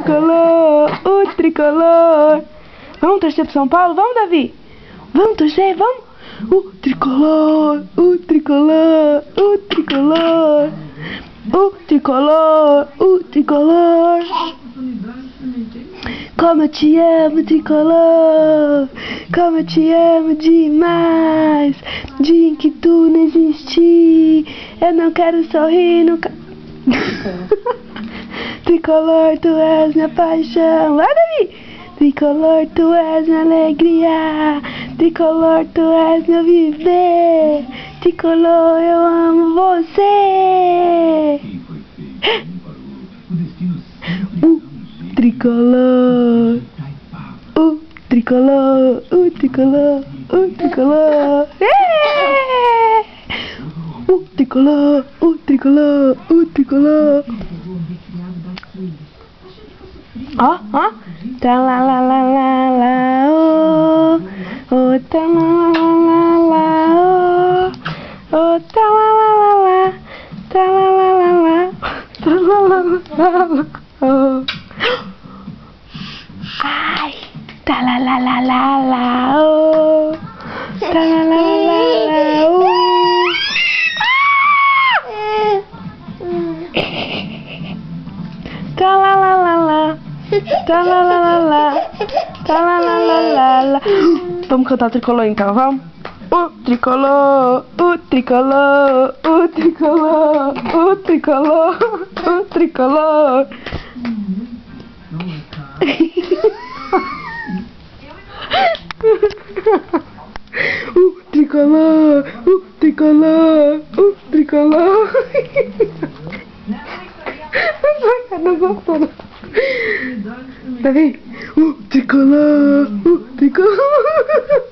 tricolor, o tricolor. Vamos torcer pro São Paulo? Vamos, Davi? Vamos torcer, vamos? O tricolor, o tricolor, o tricolor. O tricolor, o tricolor. Como eu te amo, tricolor. Como eu te amo demais. Dia em que tu não existir, eu não quero sorrir nunca. Tricolor, tu és minha paixão. Vai, Davi! Tricolor, tu és minha alegria. Tricolor, tu és meu viver. Tricolor, eu amo você. O tricolor, o tricolor, o tricolor, o tricolor. O tricolor, o tricolor, o tricolor. Ó, ó. Tá lá lá lá lá lá, oh. Oh, tá lá lá lá lá, oh. Oh, tá lá lá lá lá. Tá lá lá lá lá. Tá lá lá lá lá, oh. Ai, tá lá lá lá lá lá, oh. Tá lá lá lá lá, oh. Tá lá lá lá lá. Tá lá lá lá lá. Tá lá lá lá lá lá. Vamos cantar o tricolor então, vamos? O tricolor, o tricolor, o tricolor, o tricolor, o tricolor. O tricolor, o tricolor, o tricolor. Não gostou, não. Tá vendo? O tricolor, o tricolor.